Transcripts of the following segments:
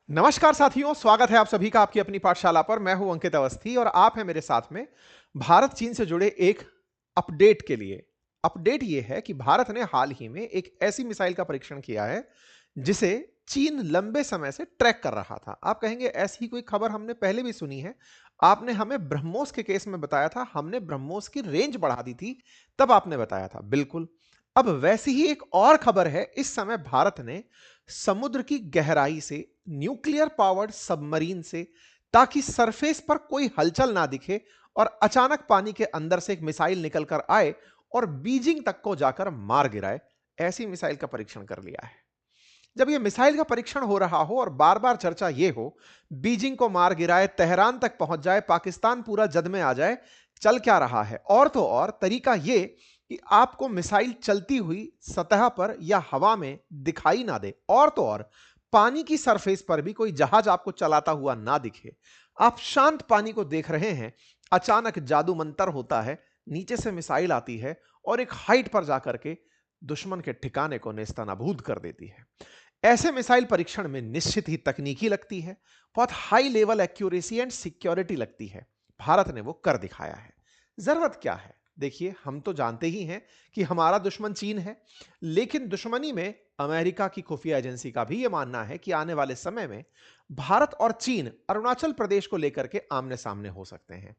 नमस्कार साथियों, स्वागत है आप सभी का आपकी अपनी पाठशाला पर। मैं हूं अंकित अवस्थी और आप हैं मेरे साथ में भारत चीन से जुड़े एक अपडेट के लिए। अपडेट यह है कि भारत ने हाल ही में एक ऐसी मिसाइल का परीक्षण किया है जिसे चीन लंबे समय से ट्रैक कर रहा था। आप कहेंगे ऐसी ही कोई खबर हमने पहले भी सुनी है। आपने हमें ब्रह्मोस के केस में बताया था, हमने ब्रह्मोस की रेंज बढ़ा दी थी, तब आपने बताया था। बिल्कुल, अब वैसी ही एक और खबर है। इस समय भारत ने समुद्र की गहराई से न्यूक्लियर पावर्ड सबमरीन से, ताकि सरफेस पर कोई हलचल ना दिखे और अचानक पानी के अंदर से एक मिसाइल निकलकर आए और बीजिंग तक को जाकर मार गिराए, ऐसी मिसाइल का परीक्षण कर लिया है। जब यह मिसाइल का परीक्षण हो रहा हो और बार बार चर्चा यह हो, बीजिंग को मार गिराए, तेहरान तक पहुंच जाए, पाकिस्तान पूरा जद में आ जाए, चल क्या रहा है? और तो और तरीका यह कि आपको मिसाइल चलती हुई सतह पर या हवा में दिखाई ना दे, और तो और पानी की सरफेस पर भी कोई जहाज आपको चलाता हुआ ना दिखे। आप शांत पानी को देख रहे हैं, अचानक जादू मंतर होता है, नीचे से मिसाइल आती है और एक हाइट पर जाकर के दुश्मन के ठिकाने को नेस्तनाबूद कर देती है। ऐसे मिसाइल परीक्षण में निश्चित ही तकनीकी लगती है, बहुत high level accuracy and security लगती है। भारत ने वो कर दिखाया है। जरूरत क्या है? देखिए, हम तो जानते ही हैं कि हमारा दुश्मन चीन है, लेकिन दुश्मनी में अमेरिका की खुफिया एजेंसी का भी यह मानना है कि आने वाले समय में भारत और चीन अरुणाचल प्रदेश को लेकर के आमने सामने हो सकते हैं।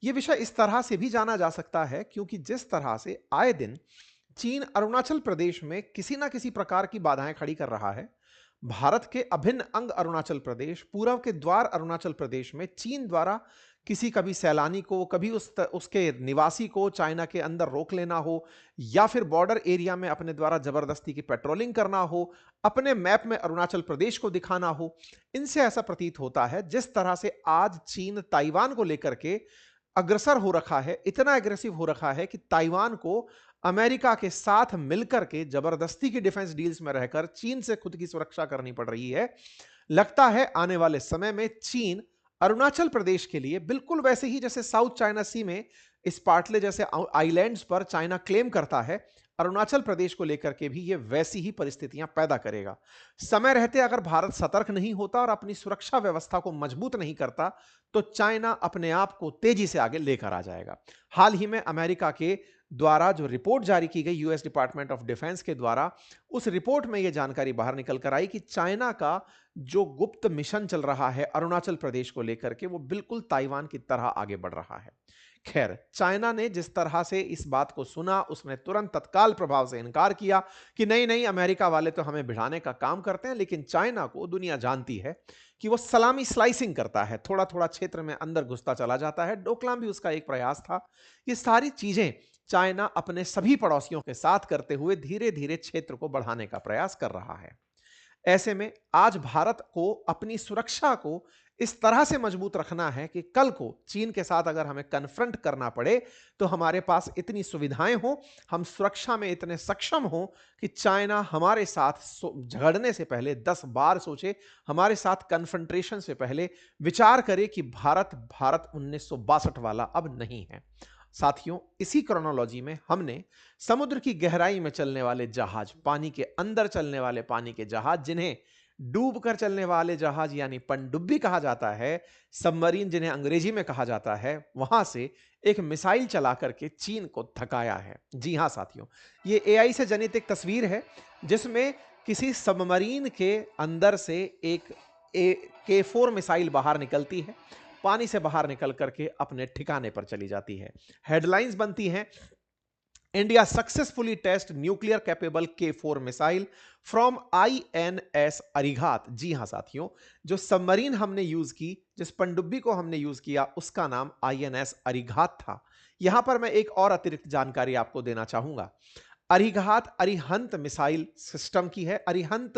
यह विषय इस तरह से भी जाना जा सकता है क्योंकि जिस तरह से आए दिन चीन अरुणाचल प्रदेश में किसी ना किसी प्रकार की बाधाएं खड़ी कर रहा है, भारत के अभिन्न अंग अरुणाचल प्रदेश, पूर्व के द्वार अरुणाचल प्रदेश में चीन द्वारा किसी कभी सैलानी को, कभी उसके निवासी को चाइना के अंदर रोक लेना हो, या फिर बॉर्डर एरिया में अपने द्वारा जबरदस्ती की पेट्रोलिंग करना हो, अपने मैप में अरुणाचल प्रदेश को दिखाना हो, इनसे ऐसा प्रतीत होता है जिस तरह से आज चीन ताइवान को लेकर के अग्रसर हो रखा है, इतना एग्रेसिव हो रखा है कि ताइवान को अमेरिका के साथ मिलकर के जबरदस्ती की डिफेंस डील्स में रहकर चीन से खुद की सुरक्षा करनी पड़ रही है। लगता है आने वाले समय में चीन अरुणाचल प्रदेश के लिए बिल्कुल वैसे ही जैसे साउथ चाइना सी में स्पार्टले जैसे आइलैंड्स पर चाइना क्लेम करता है, अरुणाचल प्रदेश को लेकर के भी यह वैसी ही परिस्थितियां पैदा करेगा। समय रहते अगर भारत सतर्क नहीं होता और अपनी सुरक्षा व्यवस्था को मजबूत नहीं करता, तो चाइना अपने आप को तेजी से आगे लेकर आ जाएगा। हाल ही में अमेरिका के द्वारा जो रिपोर्ट जारी की गई, यूएस डिपार्टमेंट ऑफ डिफेंस के द्वारा, उस रिपोर्ट में यह जानकारी बाहर निकल कर आई कि चाइना का जो गुप्त मिशन चल रहा है अरुणाचल प्रदेश को लेकर के, वो बिल्कुल ताइवान की तरह आगे बढ़ रहा है। खैर, चाइना ने जिस तरह से इस बात को सुना, उसने तुरंत तत्काल प्रभाव से इनकार किया कि नहीं नहीं, अमेरिका वाले तो हमें भिड़ाने का काम करते हैं। लेकिन चाइना को दुनिया जानती है कि वो सलामी स्लाइसिंग करता है, थोड़ा थोड़ा क्षेत्र में अंदर घुसता चला जाता है। डोकलाम भी उसका एक प्रयास था। ये सारी चीजें चाइना अपने सभी पड़ोसियों के साथ करते हुए धीरे धीरे क्षेत्र को बढ़ाने का प्रयास कर रहा है। ऐसे में आज भारत को अपनी सुरक्षा को इस तरह से मजबूत रखना है कि कल को चीन के साथ अगर हमें कन्फ्रंट करना पड़े, तो हमारे पास इतनी सुविधाएं हो, हम सुरक्षा में इतने सक्षम हो कि चाइना हमारे साथ झगड़ने से पहले 10 बार सोचे, हमारे साथ कन्फ्रंटेशन से पहले विचार करे कि भारत भारत 1962 वाला अब नहीं है। साथियों, इसी क्रोनोलॉजी में हमने समुद्र की गहराई में चलने वाले जहाज, पानी के अंदर चलने वाले पानी के जहाज, जिन्हें डूब कर चलने वाले जहाज यानी पनडुब्बी कहा जाता है, सबमरीन जिन्हें अंग्रेजी में कहा जाता है, वहां से एक मिसाइल चला करके चीन को थकाया है। जी हां साथियों, ये एआई से जनित एक तस्वीर है जिसमें किसी सबमरीन के अंदर से एक K4 मिसाइल बाहर निकलती है, पानी से बाहर निकल करके अपने ठिकाने पर चली जाती है। हेडलाइंस बनती हैं, India successfully test nuclear capable K4 missile from INS Arighaat. जी हां साथियों, जो सबमरीन हमने यूज की, जिस पनडुब्बी को हमने यूज किया, उसका नाम INS अरिघात था। यहां पर मैं एक और अतिरिक्त जानकारी आपको देना चाहूंगा। अरिघात अरिहंत मिसाइल सिस्टम की है, अरिहंत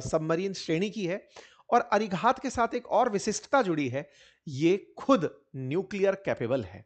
सबमरीन श्रेणी की है। और अरिघात के साथ एक और विशिष्टता जुड़ी है, ये खुद न्यूक्लियर कैपेबल है।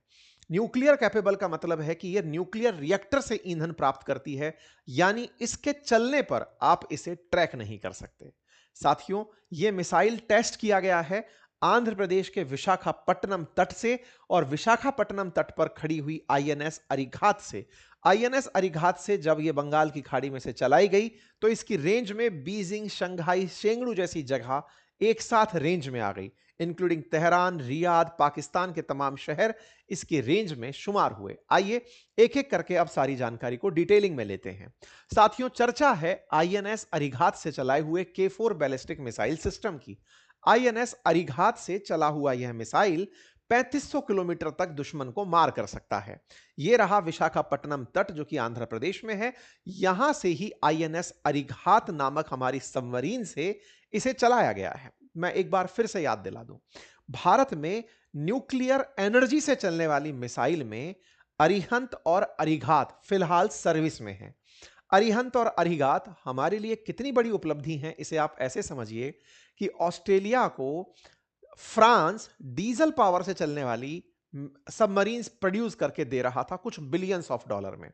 न्यूक्लियर कैपेबल का मतलब है कि यह न्यूक्लियर रिएक्टर से ईंधन प्राप्त करती है, यानी इसके चलने पर आप इसे ट्रैक नहीं कर सकते। साथियों, यह मिसाइल टेस्ट किया गया है आंध्र प्रदेश के विशाखापट्टनम तट से, और विशाखापट्टनम तट पर खड़ी हुई INS अरिघात से। INS अरिघात से जब यह बंगाल की खाड़ी में से चलाई गई, तो इसकी रेंज में बीजिंग, शंघाई, शेंगड़ू जैसी जगह एक साथ रेंज में आ गई, इंक्लूडिंग तेहरान, रियाद, पाकिस्तान के तमाम शहर इसके रेंज में शुमार हुए। आइए एक एक करके अब सारी जानकारी को डिटेलिंग में लेते हैं। साथियों, चर्चा है आईएनएस अरिघात से चलाए हुए K4 बैलिस्टिक मिसाइल सिस्टम की। आईएनएस अरिघात से चला हुआ यह मिसाइल 3500 किलोमीटर तक दुश्मन को मार कर सकता है। यह रहा विशाखापट्टनम तट जो कि आंध्र प्रदेश में है। यहां से ही आईएनएस अरिघात नामक हमारी सबमरीन से इसे चलाया गया है। मैं एक बार फिर से याद दिला दूं, भारत में न्यूक्लियर एनर्जी से चलने वाली मिसाइल में अरिहंत और अरिघात फिलहाल सर्विस में है। अरिहंत और अरिघात हमारे लिए कितनी बड़ी उपलब्धि है, इसे आप ऐसे समझिए कि ऑस्ट्रेलिया को फ्रांस डीजल पावर से चलने वाली सबमरीन्स प्रोड्यूस करके दे रहा था कुछ बिलियंस ऑफ डॉलर में,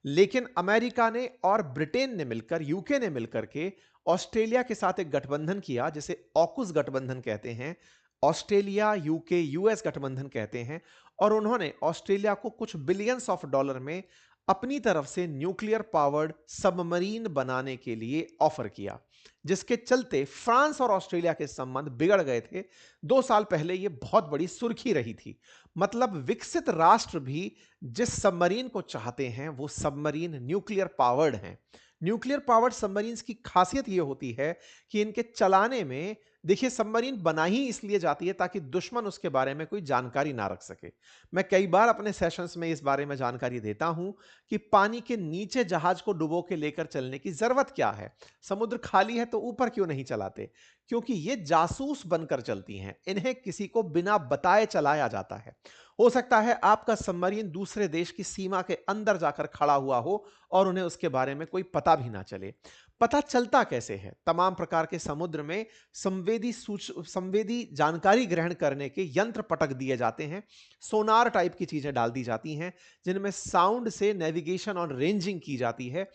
लेकिन अमेरिका ने और ब्रिटेन ने मिलकर, यूके ने मिलकर के ऑस्ट्रेलिया के साथ एक गठबंधन किया जिसे ऑकुस गठबंधन कहते हैं। ऑस्ट्रेलिया, यूके, यूएस गठबंधन कहते हैं। और उन्होंने ऑस्ट्रेलिया को कुछ बिलियंस ऑफ डॉलर में अपनी तरफ से न्यूक्लियर पावर्ड सबमरीन बनाने के लिए ऑफर किया, जिसके चलते फ्रांस और ऑस्ट्रेलिया के संबंध बिगड़ गए थे। 2 साल पहले यह बहुत बड़ी सुर्खी रही थी। मतलब विकसित राष्ट्र भी जिस सबमरीन को चाहते हैं वो सबमरीन न्यूक्लियर पावर्ड हैं। न्यूक्लियर पावर्ड सबमरीन्स की खासियत यह होती है कि इनके चलाने में, देखिए, सबमरीन बना ही इसलिए जाती है ताकि दुश्मन उसके बारे में कोई जानकारी ना रख सके। मैं कई बार अपने सेशंस में इस बारे में जानकारी देता हूं कि पानी के नीचे जहाज को डुबो के लेकर चलने की जरूरत क्या है, समुद्र खाली है तो ऊपर क्यों नहीं चलाते? क्योंकि ये जासूस बनकर चलती हैं, इन्हें किसी को बिना बताए चलाया जाता है। हो सकता है आपका सबमरीन दूसरे देश की सीमा के अंदर जाकर खड़ा हुआ हो और उन्हें उसके बारे में कोई पता भी ना चले। पता चलता कैसे है? तमाम प्रकार के समुद्र में संवेदी जानकारी ग्रहण करने के यंत्र पटक दिए जाते हैं। सोनार टाइप की चीजें डाल दी जाती हैं जिनमें साउंड से नेविगेशन और रेंजिंग की जाती है।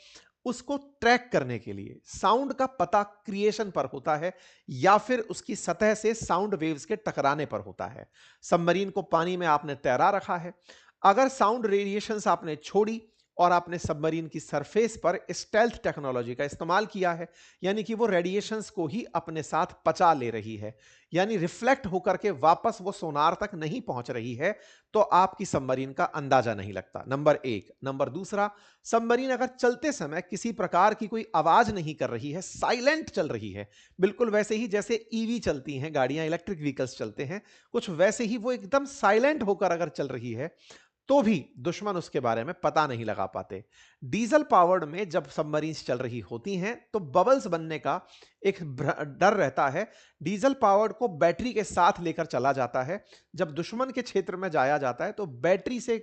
उसको ट्रैक करने के लिए साउंड का पता क्रिएशन पर होता है या फिर उसकी सतह से साउंड वेव्स के टकराने पर होता है। सबमरीन को पानी में आपने तैरा रखा है, अगर साउंड रेडिएशंस आपने छोड़ी और आपने सबमरीन की सरफेस पर स्टेल्थ टेक्नोलॉजी का इस्तेमाल किया है, यानी कि वो रेडिएशंस को ही अपने साथ पचा ले रही है, यानी रिफ्लेक्ट होकर के वापस वो सोनार तक नहीं पहुंच रही है, तो आपकी सबमरीन का अंदाजा नहीं लगता। नंबर एक। नंबर दूसरा, सबमरीन अगर चलते समय किसी प्रकार की कोई आवाज नहीं कर रही है, साइलेंट चल रही है, बिल्कुल वैसे ही जैसे ईवी चलती हैं गाड़ियां, इलेक्ट्रिक व्हीकल्स चलते हैं, कुछ वैसे ही वो एकदम साइलेंट होकर अगर चल रही है, तो भी दुश्मन उसके बारे में पता नहीं लगा पाते। डीजल पावर्ड में जब सबमरीन्स चल रही होती हैं तो बबल्स बनने का एक डर रहता है। डीजल पावर्ड को बैटरी के साथ लेकर चला जाता है। जब दुश्मन के क्षेत्र में जाया जाता है तो बैटरी से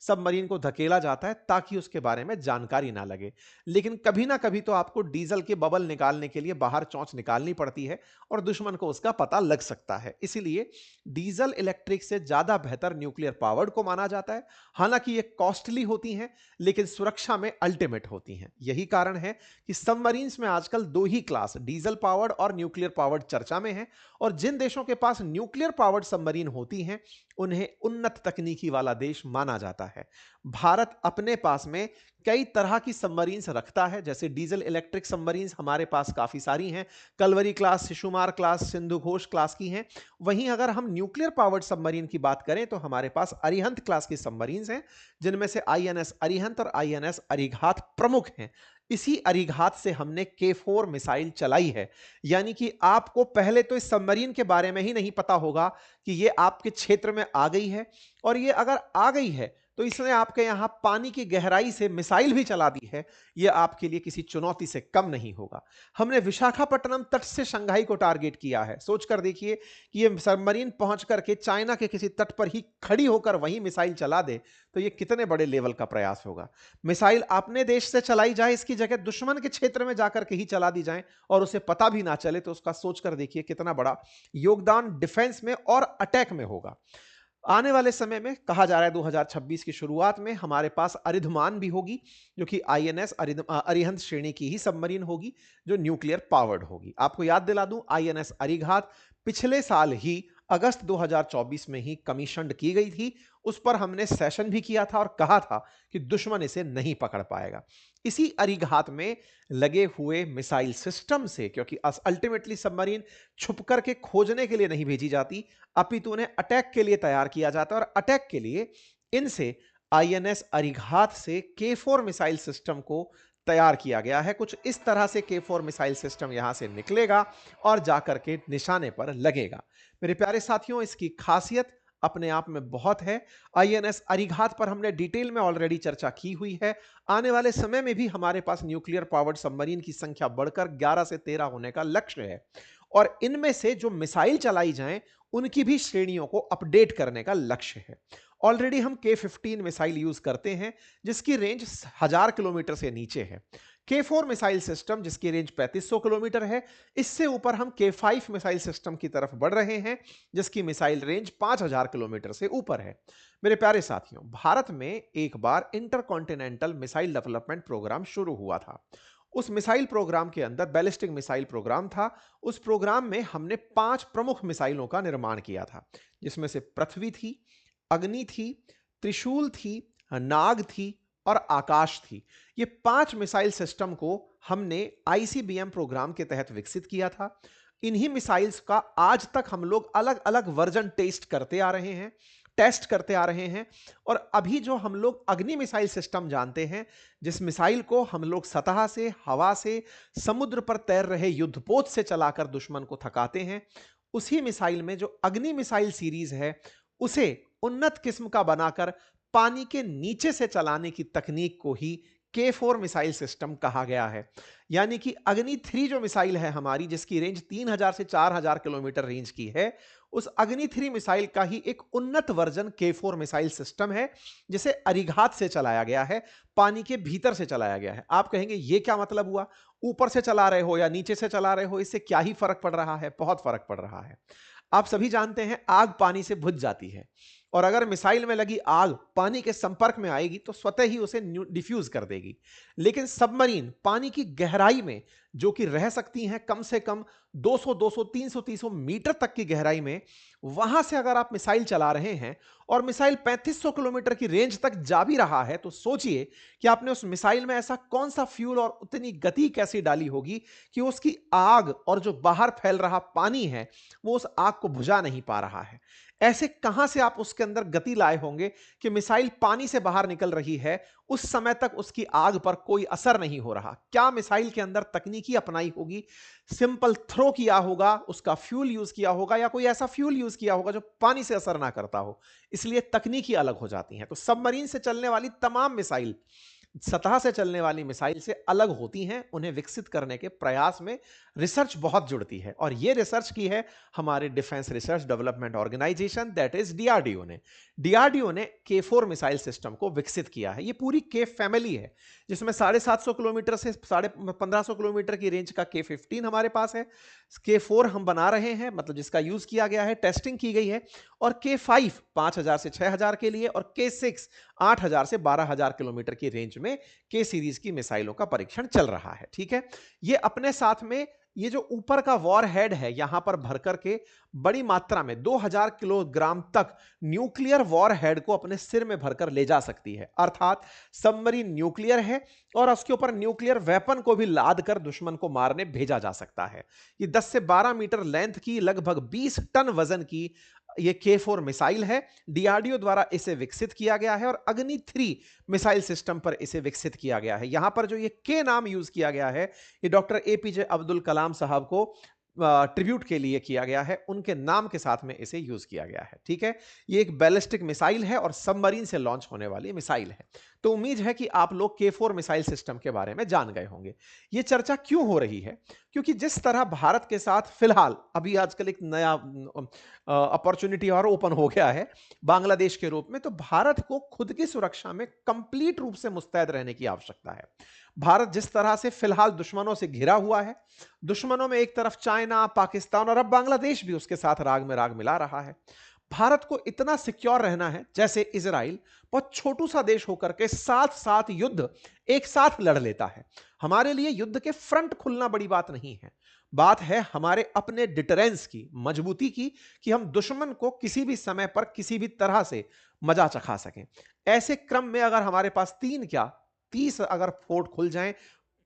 सबमरीन को धकेला जाता है ताकि उसके बारे में जानकारी ना लगे। लेकिन कभी ना कभी तो आपको डीजल के बबल निकालने के लिए बाहर चोंच निकालनी पड़ती है और दुश्मन को उसका पता लग सकता है। इसीलिए डीजल इलेक्ट्रिक से ज्यादा बेहतर न्यूक्लियर पावर्ड को माना जाता है। हालांकि ये कॉस्टली होती हैं लेकिन सुरक्षा में अल्टीमेट होती हैं। यही कारण है कि सबमरीन्स में आजकल 2 ही क्लास, डीजल पावर्ड और न्यूक्लियर पावर्ड, चर्चा में है। और जिन देशों के पास न्यूक्लियर पावर्ड सबमरीन होती हैं उन्हें उन्नत तकनीकी वाला देश माना जाता है। भारत अपने पास में कई तरह की सबमरीन्स रखता है, जैसे डीजल इलेक्ट्रिक सबमरीन्स हमारे पास काफी सारी हैं। Kalvari class, Shishumar class, Sindhu Ghosh class की हैं। वहीं अगर हम न्यूक्लियर पावर्ड सबमरीन की बात करें तो हमारे पास अरिहंत क्लास की सबमरीन्स हैं, जिनमें से आईएनएस अरिहंत और आईएनएस अरिघात प्रमुख हैं। इसी अरिघात से हमने K4 मिसाइल चलाई है। यानी कि आपको पहले तो इस सबमरीन के बारे में ही नहीं पता होगा कि ये आपके क्षेत्र में आ गई है, और ये अगर आ गई है तो इसने आपके यहां पानी की गहराई से मिसाइल भी चला दी है। यह आपके लिए किसी चुनौती से कम नहीं होगा। हमने विशाखापट्टनम तट से शंघाई को टारगेट किया है। सोचकर देखिए कि यह सबमरीन पहुंच करके चाइना के किसी तट पर ही खड़ी होकर वहीं मिसाइल चला दे तो यह कितने बड़े लेवल का प्रयास होगा। मिसाइल अपने देश से चलाई जाए, इसकी जगह दुश्मन के क्षेत्र में जाकर के ही चला दी जाए और उसे पता भी ना चले, तो उसका सोचकर देखिए कितना बड़ा योगदान डिफेंस में और अटैक में होगा। आने वाले समय में कहा जा रहा है 2026 की शुरुआत में हमारे पास अरिधमान भी होगी, जो कि आईएनएस अरिहंत श्रेणी की ही सबमरीन होगी, जो न्यूक्लियर पावर्ड होगी। आपको याद दिला दूं, आईएनएस अरिघात पिछले साल ही अगस्त 2024 में ही कमीशन्ड की गई थी। उस पर हमने सेशन भी किया था और कहा था कि दुश्मन इसे नहीं पकड़ पाएगा। इसी अरीघात में लगे हुए मिसाइल सिस्टम से, क्योंकि अल्टीमेटली सबमरीन छुप करके खोजने के लिए नहीं भेजी जाती, अपितु उन्हें अटैक के लिए तैयार किया जाता है और अटैक के लिए इनसे आईएनएस अरीघात से K4 मिसाइल सिस्टम को तैयार किया गया है। कुछ इस तरह से K4 मिसाइल सिस्टम यहां से निकलेगा और जाकर के निशाने पर लगेगा। मेरे प्यारे साथियों, इसकी खासियत अपने आप में बहुत है। आईएनएस अरीघात पर हमने डिटेल में ऑलरेडी चर्चा की हुई है। आने वाले समय में भी हमारे पास न्यूक्लियर पावर्ड सबमरीन की संख्या बढ़कर 11 से 13 होने का लक्ष्य है और इनमें से जो मिसाइल चलाई जाएं उनकी भी श्रेणियों को अपडेट करने का लक्ष्य है। ऑलरेडी हम K15 मिसाइल यूज करते हैं जिसकी रेंज 1000 किलोमीटर से नीचे है। K4 मिसाइल सिस्टम जिसकी रेंज 3500 किलोमीटर है, इससे ऊपर हम K5 मिसाइल सिस्टम की तरफ बढ़ रहे हैं जिसकी मिसाइल रेंज 5000 किलोमीटर से ऊपर है। मेरे प्यारे साथियों, भारत में एक बार इंटरकॉन्टिनेंटल मिसाइल डेवलपमेंट प्रोग्राम शुरू हुआ था। उस मिसाइल प्रोग्राम के अंदर बैलिस्टिक मिसाइल प्रोग्राम था। उस प्रोग्राम में हमने 5 प्रमुख मिसाइलों का निर्माण किया था, जिसमें से पृथ्वी थी, अग्नि थी, त्रिशूल थी, नाग थी और आकाश थी। ये 5 मिसाइल सिस्टम को हमने आईसीबीएम प्रोग्राम के तहत विकसित किया था। इन्हीं मिसाइल्स का आज तक हम लोग अलग अलग वर्जन टेस्ट करते आ रहे हैं और अभी जो हम लोग अग्नि मिसाइल सिस्टम जानते हैं, जिस मिसाइल को हम लोग सतह से, हवा से, समुद्र पर तैर रहे युद्धपोत से चलाकर दुश्मन को थकाते हैं, उसी मिसाइल में जो अग्नि मिसाइल सीरीज है उसे उन्नत किस्म का बनाकर पानी के नीचे से चलाने की तकनीक को ही K4 मिसाइल सिस्टम कहा गया है। यानी कि अग्नि 3 जो मिसाइल है हमारी, जिसकी रेंज 3000 से 4000 किलोमीटर रेंज की है, उस अग्नि 3 मिसाइल का ही एक उन्नत वर्जन K4 मिसाइल सिस्टम है जिसे अरीघात से चलाया गया है, पानी के भीतर से चलाया गया है। आप कहेंगे ये क्या मतलब हुआ, ऊपर से चला रहे हो या नीचे से चला रहे हो, इससे क्या ही फर्क पड़ रहा है? बहुत फर्क पड़ रहा है। आप सभी जानते हैं आग पानी से बुझ जाती है और अगर मिसाइल में लगी आग पानी के संपर्क में आएगी तो स्वतः ही उसे डिफ्यूज कर देगी। लेकिन सबमरीन पानी की गहराई में, जो कि रह सकती हैं कम से कम 200, 200, 300, 300 मीटर तक की गहराई में, वहां से अगर आप मिसाइल चला रहे हैं और मिसाइल 3500 किलोमीटर की रेंज तक जा भी रहा है, तो सोचिए कि आपने उस मिसाइल में ऐसा कौन सा फ्यूल और उतनी गति कैसी डाली होगी कि उसकी आग और जो बाहर फैल रहा पानी है वो उस आग को बुझा नहीं पा रहा है। ऐसे कहां से आप उसके अंदर गति लाए होंगे कि मिसाइल पानी से बाहर निकल रही है, उस समय तक उसकी आग पर कोई असर नहीं हो रहा? क्या मिसाइल के अंदर तकनीकी अपनाई होगी? सिंपल थ्रो किया होगा, उसका फ्यूल यूज किया होगा या कोई ऐसा फ्यूल यूज किया होगा जो पानी से असर ना करता हो। इसलिए तकनीकी अलग हो जाती है। तो सबमरीन से चलने वाली तमाम मिसाइल सतह से चलने वाली मिसाइल से अलग होती हैं। उन्हें विकसित करने के प्रयास में रिसर्च बहुत जुड़ती है और यह रिसर्च की है हमारे defence research development organisation, that is DRDO ने। डीआरडीओ ने K4 मिसाइल सिस्टम को विकसित किया है। यह पूरी K फैमिली है जिसमें 750 किलोमीटर से 1550 किलोमीटर की रेंज का K15 हमारे पास है। K4 हम बना रहे हैं, मतलब जिसका यूज किया गया है, टेस्टिंग की गई है, और K5 5000 से 6000 के लिए और K6 8000 से 12000 किलोमीटर की रेंज में K सीरीज की मिसाइलों का परीक्षण चल रहा है। ठीक है, ये अपने साथ में ये जो ऊपर का वॉर हेड है यहां पर भर करके बड़ी मात्रा में 2000 किलोग्राम तक न्यूक्लियर वॉर हेड को अपने सिर में भरकर ले जा सकती है। अर्थात सबमरीन न्यूक्लियर है और उसके ऊपर न्यूक्लियर वेपन को भी लाद कर दुश्मन को मारने भेजा जा सकता है। ये 10 से 12 मीटर लेंथ की, लगभग 20 टन वजन की ये K4 मिसाइल है। डीआरडीओ द्वारा इसे विकसित किया गया है और अग्नि 3 मिसाइल सिस्टम पर इसे विकसित किया गया है। यहां पर जो ये K नाम यूज किया गया है, ये डॉक्टर एपीजे अब्दुल कलाम साहब को ट्रिब्यूट के लिए किया गया है, उनके नाम के साथ में इसे यूज किया गया है। ठीक है, ये एक बैलिस्टिक मिसाइल है और सबमरीन से लॉन्च होने वाली मिसाइल है। तो उम्मीद है कि आप लोग K4 मिसाइल सिस्टम के बारे में जान गए होंगे। ये चर्चा क्यों हो रही है? क्योंकि जिस तरह भारत के साथ फिलहाल अभी आजकल एक नया अपॉर्चुनिटी और ओपन हो गया है बांग्लादेश के रूप में, तो भारत को खुद की सुरक्षा में कंप्लीट रूप से मुस्तैद रहने की आवश्यकता है। भारत जिस तरह से फिलहाल दुश्मनों से घिरा हुआ है, दुश्मनों में एक तरफ चाइना, पाकिस्तान और अब बांग्लादेश भी उसके साथ राग में राग मिला रहा है। भारत को इतना सिक्योर रहना है जैसे इजराइल बहुत छोटू सा देश होकर के साथ साथ युद्ध एक साथ लड़ लेता है। हमारे लिए युद्ध के फ्रंट खुलना बड़ी बात नहीं है। बात है हमारे अपने डिटरेंस की, मजबूती की, कि हम दुश्मन को किसी भी समय पर किसी भी तरह से मजा चखा सकें। ऐसे क्रम में अगर हमारे पास 3 क्या 30 अगर फोर्ट खुल जाएं,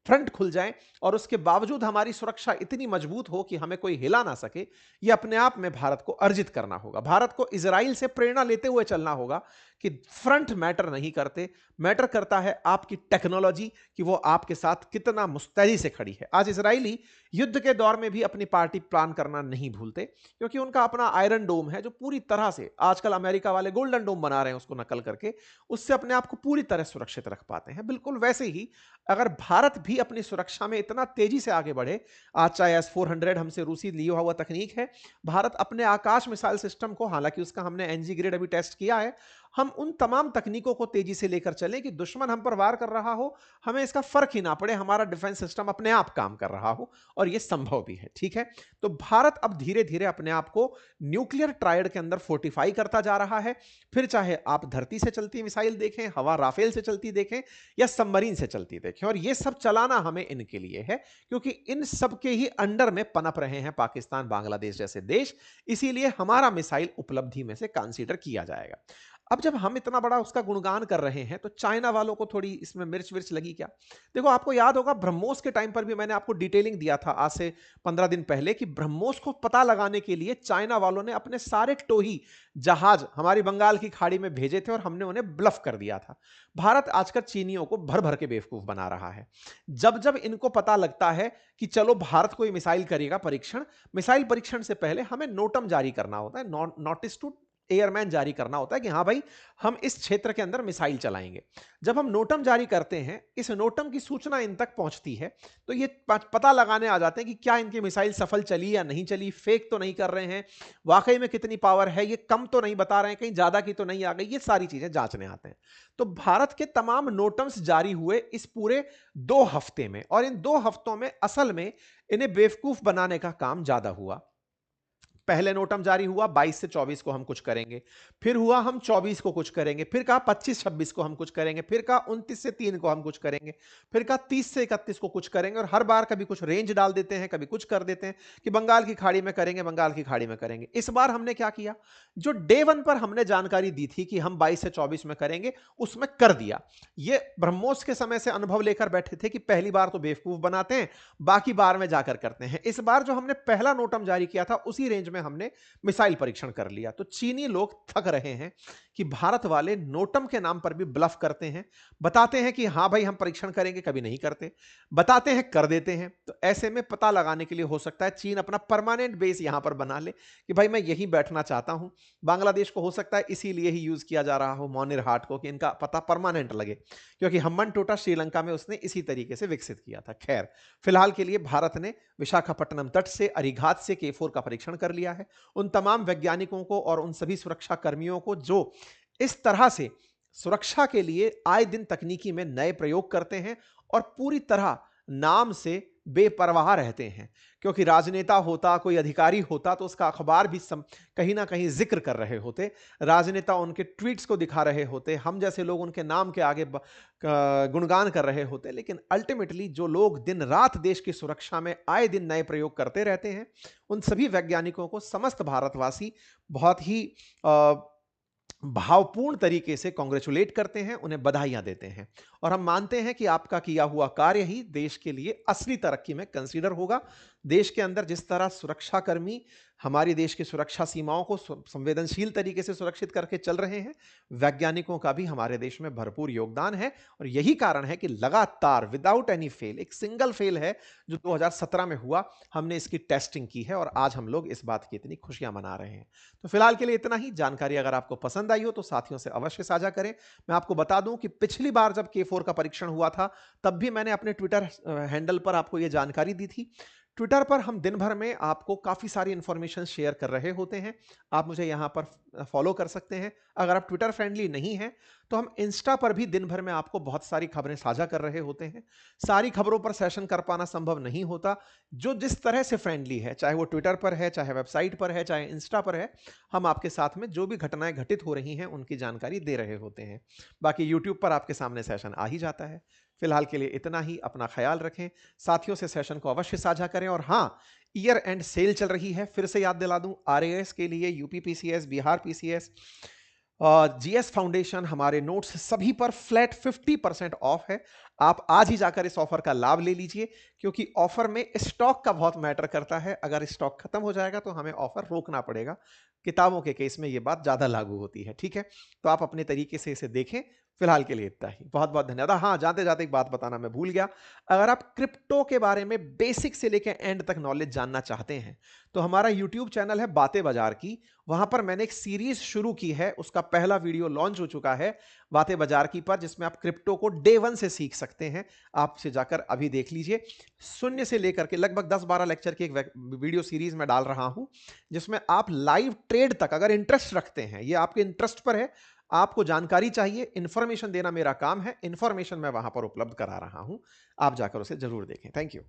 फ्रंट खुल जाएं, और उसके बावजूद हमारी सुरक्षा इतनी मजबूत हो कि हमें कोई हिला ना सके, यह अपने आप में भारत को अर्जित करना होगा। भारत को इजराइल से प्रेरणा लेते हुए चलना होगा कि फ्रंट मैटर नहीं करते, मैटर करता है आपकी टेक्नोलॉजी, कि वो आपके साथ कितना मुस्तैदी से खड़ी है। आज इजरायली युद्ध के दौर में भी अपनी पार्टी प्लान करना नहीं भूलते, क्योंकि उनका अपना आयरन डोम है जो पूरी तरह से, आजकल अमेरिका वाले गोल्डन डोम बना रहे हैं उसको नकल करके, उससे अपने आप को पूरी तरह सुरक्षित रख पाते हैं। बिल्कुल वैसे ही अगर भारत भी अपनी सुरक्षा में इतना तेजी से आगे बढ़े, आज चाहे S-400 हमसे रूसी लिया हुआ तकनीक है, भारत अपने आकाश मिसाइल सिस्टम को, हालांकि उसका हमने एनजी ग्रेड अभी टेस्ट किया है, हम उन तमाम तकनीकों को तेजी से लेकर चलें कि दुश्मन हम पर वार कर रहा हो, हमें इसका फर्क ही ना पड़े, हमारा डिफेंस सिस्टम अपने आप काम कर रहा हो, और यह संभव भी है। ठीक है, तो भारत अब धीरे धीरे अपने आप को न्यूक्लियर ट्रायड के अंदर फोर्टिफाई करता जा रहा है। फिर चाहे आप धरती से चलती मिसाइल देखें, हवा राफेल से चलती देखें, या सबमरीन से चलती देखें, और यह सब चलाना हमें इनके लिए है, क्योंकि इन सब के ही अंडर में पनप रहे हैं पाकिस्तान, बांग्लादेश जैसे देश, इसीलिए हमारा मिसाइल उपलब्धि में से कंसीडर किया जाएगा। अब जब हम इतना बड़ा उसका गुणगान कर रहे हैं, तो चाइना वालों को थोड़ी इसमें मिर्च विर्च लगी क्या? देखो, आपको याद होगा ब्रह्मोस के टाइम पर भी मैंने आपको डिटेलिंग दिया था आज से 15 दिन पहले, कि ब्रह्मोस को पता लगाने के लिए चाइना वालों ने अपने सारे टोही जहाज हमारी बंगाल की खाड़ी में भेजे थे, और हमने उन्हें ब्लफ कर दिया था। भारत आजकल चीनियों को भर भर के बेवकूफ बना रहा है। जब जब इनको पता लगता है कि चलो भारत कोई मिसाइल करेगा परीक्षण, मिसाइल परीक्षण से पहले हमें नोटम जारी करना होता है, नोटिस टू एयरमैन जारी करना होता है कि हाँ भाई, हम इस क्षेत्र के अंदर मिसाइल चलाएंगे। जब हम नोटम जारी करते हैं, इस नोटम की सूचना इन तक पहुंचती है, तो ये पता लगाने आ जाते हैं कि क्या इनकी मिसाइल सफल चली या नहीं चली, फेक तो नहीं कर रहे हैं, वाकई में कितनी पावर है, ये कम तो नहीं बता रहे हैं, कहीं ज्यादा की तो नहीं आ गई, ये सारी चीजें जांचने आते हैं। तो भारत के तमाम नोटम्स जारी हुए इस पूरे 2 हफ्ते में, और इन 2 हफ्तों में असल में इन्हें बेवकूफ बनाने का काम ज्यादा हुआ। पहले नोटम जारी हुआ 22 से 24 को हम कुछ करेंगे, फिर हुआ हम 24 को कुछ करेंगे, फिर कहा 25-26 को हम कुछ करेंगे, फिर कहा 29 से 3 को हम कुछ करेंगे, फिर कहा 30 से 31 को कुछ करेंगे, और हर बार कभी कुछ रेंज डाल देते हैं, कभी कुछ कर देते हैं कि बंगाल की खाड़ी में करेंगे, बंगाल की खाड़ी में करेंगे। इस बार हमने क्या किया, जो डे 1 पर हमने जानकारी दी थी कि हम 22 से 24 में करेंगे, उसमें कर दिया। ये ब्रह्मोस के समय से अनुभव लेकर बैठे थे कि पहली बार तो बेवकूफ बनाते हैं, बाकी बार में जाकर करते हैं। इस बार जो हमने पहला नोटम जारी किया था, उसी रेंज में हमने मिसाइल परीक्षण कर लिया। तो चीनी लोग थक रहे हैं कि भारत वाले नोटम के नाम पर भी ब्लफ करते हैं, बताते हैं कि हां भाई हम परीक्षण करेंगे, कभी नहीं करते, बताते हैं कर देते हैं। तो ऐसे में पता लगाने के लिए हो सकता है चीन अपना परमानेंट बेस यहां पर बना ले कि भाई मैं यहीं बैठना चाहता हूं। बांग्लादेश को हो सकता है इसीलिए ही यूज किया जा रहा हो मोनिर हाट को, कि इनका पता परमानेंट लगे, क्योंकि हम्मन टोटा श्रीलंका में उसने इसी तरीके से विकसित किया था। खैर, फिलहाल के लिए भारत ने विशाखापट्टनम तट से, अरिघात से K4 का परीक्षण कर लिया है। उन तमाम वैज्ञानिकों को और उन सभी सुरक्षा कर्मियों को जो इस तरह से सुरक्षा के लिए आए दिन तकनीकी में नए प्रयोग करते हैं और पूरी तरह नाम से बेपरवाह रहते हैं, क्योंकि राजनेता होता, कोई अधिकारी होता, तो उसका अखबार भी कहीं ना कहीं जिक्र कर रहे होते, राजनेता उनके ट्वीट्स को दिखा रहे होते, हम जैसे लोग उनके नाम के आगे गुणगान कर रहे होते। लेकिन अल्टीमेटली जो लोग दिन रात देश की सुरक्षा में आए दिन नए प्रयोग करते रहते हैं, उन सभी वैज्ञानिकों को समस्त भारतवासी बहुत ही भावपूर्ण तरीके से कांग्रेचुलेट करते हैं, उन्हें बधाइयां देते हैं, और हम मानते हैं कि आपका किया हुआ कार्य ही देश के लिए असली तरक्की में कंसीडर होगा। देश के अंदर जिस तरह सुरक्षाकर्मी हमारी देश की सुरक्षा सीमाओं को संवेदनशील तरीके से सुरक्षित करके चल रहे हैं, वैज्ञानिकों का भी हमारे देश में भरपूर योगदान है, और यही कारण है कि लगातार विदाउट एनी फेल, एक सिंगल फेल है जो 2017 में हुआ, हमने इसकी टेस्टिंग की है, और आज हम लोग इस बात की इतनी खुशियां मना रहे हैं। तो फिलहाल के लिए इतना ही। जानकारी अगर आपको पसंद आई हो तो साथियों से अवश्य साझा करें। मैं आपको बता दूं कि पिछली बार जब K4 का परीक्षण हुआ था, तब भी मैंने अपने ट्विटर हैंडल पर आपको यह जानकारी दी थी। ट्विटर पर हम दिन भर में आपको काफ़ी सारी इंफॉर्मेशन शेयर कर रहे होते हैं, आप मुझे यहाँ पर फॉलो कर सकते हैं। अगर आप ट्विटर फ्रेंडली नहीं हैं, तो हम इंस्टा पर भी दिन भर में आपको बहुत सारी खबरें साझा कर रहे होते हैं। सारी खबरों पर सेशन कर पाना संभव नहीं होता। जो जिस तरह से फ्रेंडली है, चाहे वो ट्विटर पर है, चाहे वेबसाइट पर है, चाहे इंस्टा पर है, हम आपके साथ में जो भी घटनाएं घटित हो रही हैं उनकी जानकारी दे रहे होते हैं। बाकी यूट्यूब पर आपके सामने सेशन आ ही जाता है। फिलहाल के लिए इतना ही। अपना ख्याल रखें, साथियों से सेशन को अवश्य साझा करें, और हाँ, ईयर एंड सेल चल रही है, फिर से याद दिला दूं, आरएएस के लिए, UP PCS, Bihar PCS, GS foundation, हमारे नोट्स सभी पर फ्लैट 50% ऑफ है। आप आज ही जाकर इस ऑफर का लाभ ले लीजिए, क्योंकि ऑफर में स्टॉक का बहुत मैटर करता है। अगर स्टॉक खत्म हो जाएगा तो हमें ऑफर रोकना पड़ेगा। किताबों के केस में यह बात ज्यादा लागू होती है। ठीक है, तो आप अपने तरीके से इसे देखें। फिलहाल के लिए इतना ही, बहुत बहुत धन्यवाद। हाँ, जाते जाते एक बात बताना मैं भूल गया, अगर आप क्रिप्टो के बारे में बेसिक से लेकर एंड तक नॉलेज जानना चाहते हैं तो हमारा यूट्यूब चैनल है बातें बाजार की, वहां पर मैंने एक सीरीज शुरू की है, उसका पहला वीडियो लॉन्च हो चुका है बातें बाजार की पर, जिसमें आप क्रिप्टो को डे 1 से सीख सकते हैं। आप से जाकर अभी देख लीजिए। शून्य से लेकर के लगभग 10-12 लेक्चर की एक वीडियो सीरीज में डाल रहा हूं, जिसमें आप लाइव ट्रेड तक अगर इंटरेस्ट रखते हैं, ये आपके इंटरेस्ट पर है, आपको जानकारी चाहिए, इंफॉर्मेशन देना मेरा काम है, इंफॉर्मेशन मैं वहां पर उपलब्ध करा रहा हूं, आप जाकर उसे जरूर देखें। Thank you.